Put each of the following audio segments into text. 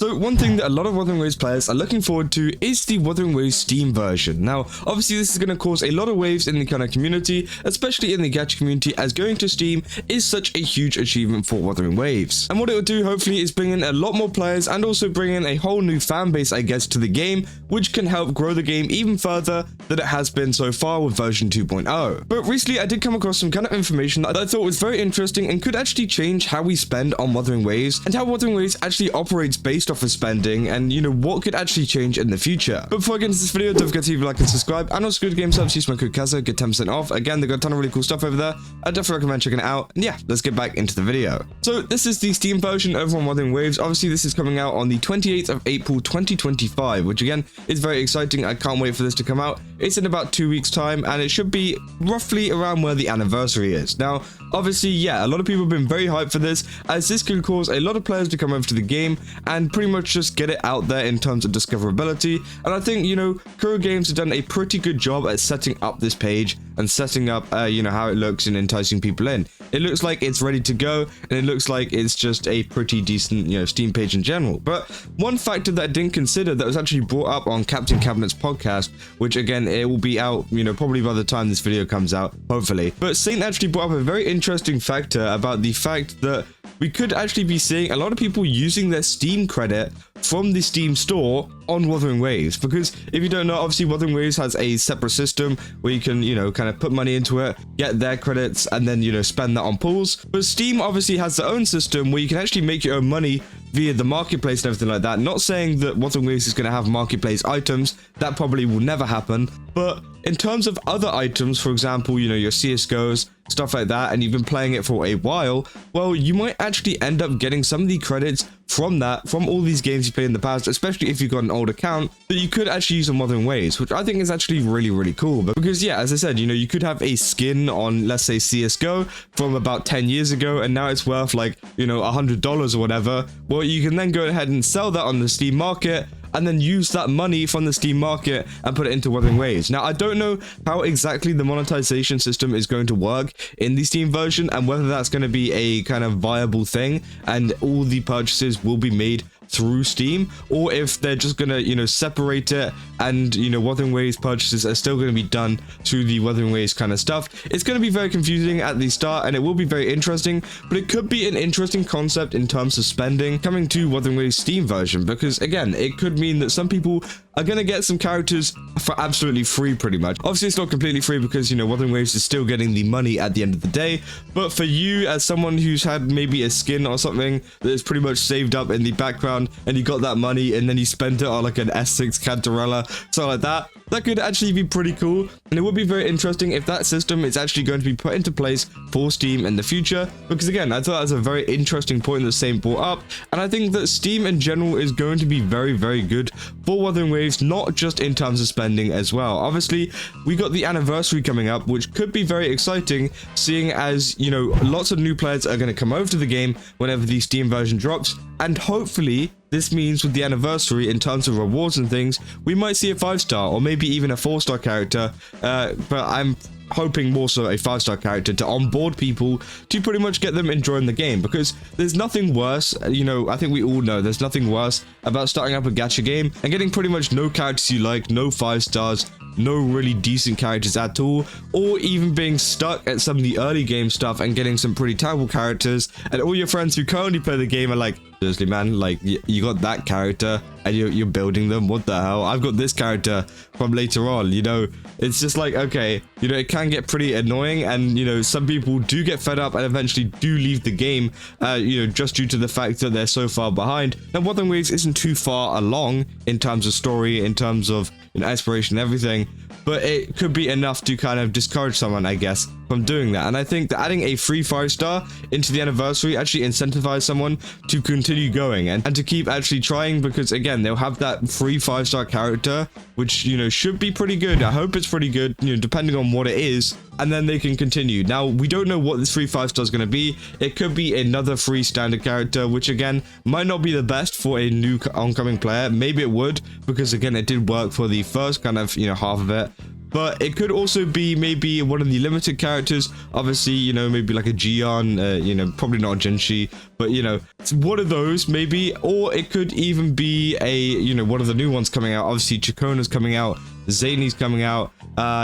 So one thing that a lot of Wuthering Waves players are looking forward to is the Wuthering Waves Steam version. Now, obviously this is going to cause a lot of waves in the kind of community, especially in the Gacha community, as going to Steam is such a huge achievement for Wuthering Waves. And what it will do, hopefully, is bring in a lot more players and also bring in a whole new fan base, I guess, to the game, which can help grow the game even further than it has been so far with version 2.0. But recently I did come across some kind of information that I thought was very interesting and could actually change how we spend on Wuthering Waves and how Wuthering Waves actually operates based off of spending, and you know what could actually change in the future. But before I get into this video, don't forget to leave a like and subscribe, and also Good Game Subs, use my code Kaza, get 10% off. Again, they've got a ton of really cool stuff over there. I definitely recommend checking it out. And yeah, let's get back into the video. So this is the Steam version over on Wuthering Waves. Obviously this is coming out on the 28th of April 2025, which again is very exciting. I can't wait for this to come out. It's in about 2 weeks time, and it should be roughly around where the anniversary is. Now obviously, yeah, a lot of people have been very hyped for this, as this could cause a lot of players to come over to the game and pretty much just get it out there in terms of discoverability. And I think, you know, Kuro Games have done a pretty good job at setting up this page and setting up, you know, how it looks and enticing people in. It looks like it's ready to go, and it looks like it's just a pretty decent, you know, Steam page in general. But one factor that I didn't consider that was actually brought up on Captain Cabinet's podcast, which again, it will be out, you know, probably by the time this video comes out, hopefully. But Saint actually brought up a very interesting factor about the fact that we could actually be seeing a lot of people using their Steam credit from the Steam store on Wuthering Waves. Because if you don't know, obviously Wuthering Waves has a separate system where you can, you know, kind of put money into it, get their credits, and then, you know, spend that on pools. But Steam obviously has their own system where you can actually make your own money via the marketplace and everything like that. Not saying that Wuthering Waves is going to have marketplace items, that probably will never happen. But in terms of other items, for example, you know, your CSGOs, stuff like that, and you've been playing it for a while, well, you might actually end up getting some of the credits from that, from all these games you played in the past, especially if you've got an old account, that you could actually use on Wuthering Waves, which I think is actually really, really cool. But because, yeah, as I said, you know, you could have a skin on, let's say, CSGO from about 10 years ago, and now it's worth like, you know, $100 or whatever. Well, you can then go ahead and sell that on the Steam market, and then use that money from the Steam market and put it into Wuthering Waves. Now, I don't know how exactly the monetization system is going to work in the Steam version, and whether that's going to be a kind of viable thing and all the purchases will be made through Steam, or if they're just gonna, you know, separate it, and, you know, Wuthering Waves purchases are still going to be done through the Wuthering Waves kind of stuff. It's going to be very confusing at the start, and it will be very interesting, but it could be an interesting concept in terms of spending coming to Wuthering Waves Steam version, because again, it could mean that some people are going to get some characters for absolutely free, pretty much. Obviously, it's not completely free because, you know, Wuthering Waves is still getting the money at the end of the day, but for you, as someone who's had maybe a skin or something that is pretty much saved up in the background, and you got that money and then you spent it on like an S6 cantarella, something like that, that could actually be pretty cool. And it would be very interesting if that system is actually going to be put into place for Steam in the future, because again, I thought that was a very interesting point that Saint brought up, and I think that Steam in general is going to be very, very good for Wuthering Waves, not just in terms of spending as well. Obviously, we got the anniversary coming up, which could be very exciting, seeing as, you know, lots of new players are going to come over to the game whenever the Steam version drops, and hopefully this means with the anniversary, in terms of rewards and things, we might see a 5-star or maybe even a 4-star character, but I'm hoping more so a 5-star character to onboard people to pretty much get them enjoying the game, because there's nothing worse, you know, I think we all know there's nothing worse about starting up a gacha game and getting pretty much no characters you like, no 5-stars, no really decent characters at all, or even being stuck at some of the early game stuff and getting some pretty terrible characters, and all your friends who currently play the game are like, seriously man, like you got that character and you're building them, what the hell? I've got this character from later on, you know. It's just like, okay, you know, it can get pretty annoying, and you know, some people do get fed up and eventually do leave the game, you know, just due to the fact that they're so far behind. Now, Wuthering Waves isn't too far along in terms of story, in terms of, you know, exploration and everything, but it could be enough to kind of discourage someone, I guess, from doing that. And I think that adding a free 5-star into the anniversary actually incentivizes someone to continue going and to keep actually trying, because again, they'll have that free 5-star character, which, you know, should be pretty good. I hope it's pretty good, you know, depending on what it is, and then they can continue. Now, we don't know what this free 5-star is going to be. It could be another free standard character, which again might not be the best for a new oncoming player. Maybe it would, because again, it did work for the first kind of, you know, half of it. but it could also be maybe one of the limited characters. Obviously, you know, maybe like a Jian, you know, probably not a Genshi, but you know, it's one of those maybe, or it could even be a, you know, one of the new ones coming out. Obviously, Chacona's coming out, Zany's coming out.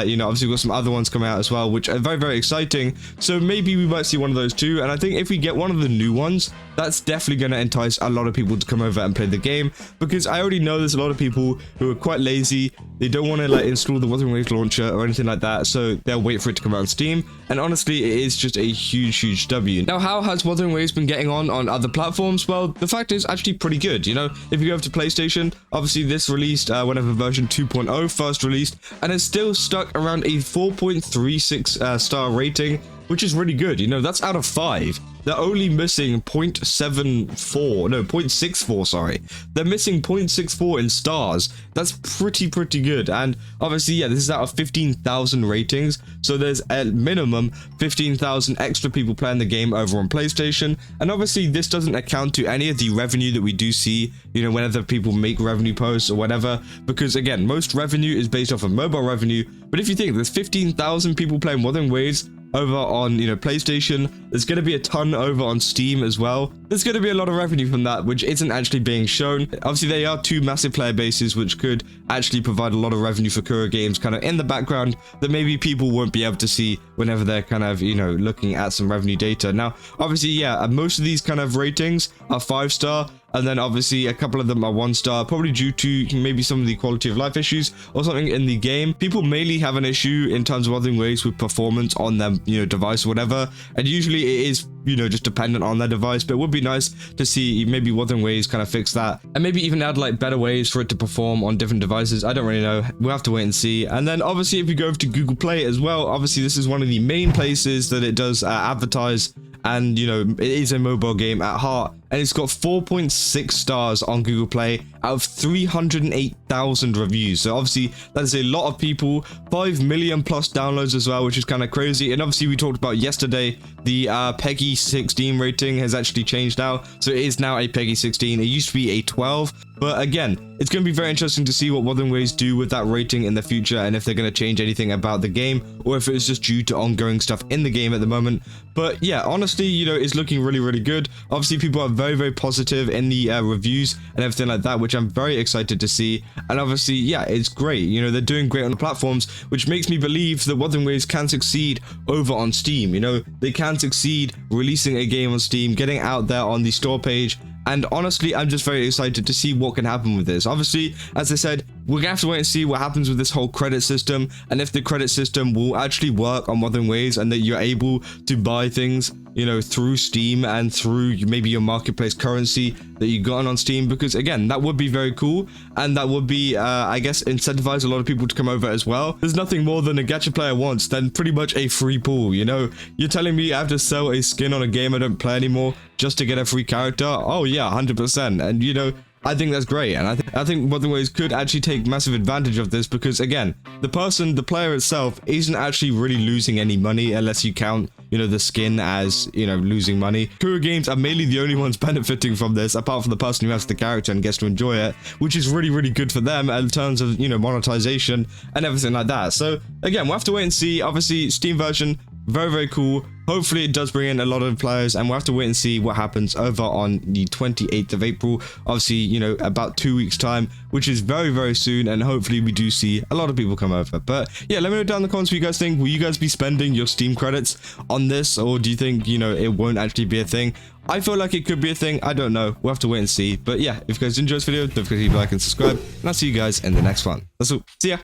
You know, obviously we've got some other ones coming out as well, which are very, very exciting. So maybe we might see one of those too. And I think if we get one of the new ones, that's definitely going to entice a lot of people to come over and play the game, because I already know there's a lot of people who are quite lazy. They don't want to like install the Wuthering Waves launcher or anything like that, so they'll wait for it to come out on Steam. And honestly, it is just a huge W. Now, how has Wuthering Waves been getting on other platforms? Well, the fact is actually pretty good. You know, if you go over to PlayStation, obviously this released whenever version 2.0 first released, and it's still stuck around a 4.36 star rating, which is really good. You know, that's out of 5. They're only missing 0.64, sorry. They're missing 0.64 in stars. That's pretty good. And obviously, yeah, this is out of 15,000 ratings. So there's at minimum 15,000 extra people playing the game over on PlayStation. And obviously, this doesn't account to any of the revenue that we do see, you know, whenever people make revenue posts or whatever. Because again, most revenue is based off of mobile revenue. But if you think there's 15,000 people playing Wuthering Waves over on, you know, PlayStation, there's going to be a ton over on Steam as well. There's going to be a lot of revenue from that, which isn't actually being shown. Obviously, they are two massive player bases, which could actually provide a lot of revenue for Kura Games kind of in the background that maybe people won't be able to see whenever they're kind of, you know, looking at some revenue data. Now, obviously, yeah, most of these kind of ratings are 5-star. And then obviously a couple of them are 1-star, probably due to maybe some of the quality of life issues or something in the game. People mainly have an issue in terms of Wuthering Waves with performance on their, you know, device or whatever. And usually it is, you know, just dependent on their device, but it would be nice to see maybe Wuthering Waves kind of fix that, and maybe even add like better ways for it to perform on different devices. I don't really know. We'll have to wait and see. And then obviously if you go over to Google Play as well, obviously this is one of the main places that it does advertise, and you know, it is a mobile game at heart, and it's got 4.6 stars on Google Play out of 308,000 reviews. So obviously that is a lot of people, 5 million plus downloads as well, which is kind of crazy. And obviously we talked about yesterday, the PEGI 16 rating has actually changed now, so it is now a PEGI 16. It used to be a 12. But again, it's going to be very interesting to see what Wuthering Waves do with that rating in the future, and if they're going to change anything about the game, or if it's just due to ongoing stuff in the game at the moment. But yeah, honestly, you know, it's looking really good. Obviously, people are very positive in the reviews and everything like that, which I'm very excited to see. And obviously, yeah, it's great. You know, they're doing great on the platforms, which makes me believe that Wuthering Waves can succeed over on Steam. You know, they can succeed releasing a game on Steam, getting out there on the store page. And honestly, I'm just very excited to see what can happen with this. Obviously, as I said, we're going to have to wait and see what happens with this whole credit system, and if the credit system will actually work on Wuthering Waves, and that you're able to buy things, you know, through Steam and through maybe your marketplace currency that you got on Steam, because again, that would be very cool, and that would be, I guess, incentivize a lot of people to come over as well. There's nothing more than a gacha player wants than pretty much a free pool, you know? You're telling me I have to sell a skin on a game I don't play anymore just to get a free character? Oh yeah, 100%. And you know, I think that's great, and I think Wuthering Waves could actually take massive advantage of this, because again, the player itself isn't actually really losing any money, unless you count, you know, the skin as, you know, losing money. Kura Games are mainly the only ones benefiting from this, apart from the person who has the character and gets to enjoy it, which is really good for them in terms of, you know, monetization and everything like that. So again, we'll have to wait and see. Obviously, Steam version, very cool. Hopefully it does bring in a lot of players, and we'll have to wait and see what happens over on the 28th of April. Obviously, you know, about 2 weeks time, which is very soon, and hopefully we do see a lot of people come over. But yeah, let me know down in the comments what you guys think. Will you guys be spending your Steam credits on this, or do you think, you know, it won't actually be a thing? I feel like it could be a thing. I don't know. We'll have to wait and see. But yeah, if you guys enjoyed this video, don't forget to leave a like and subscribe, and I'll see you guys in the next one. That's all. See ya.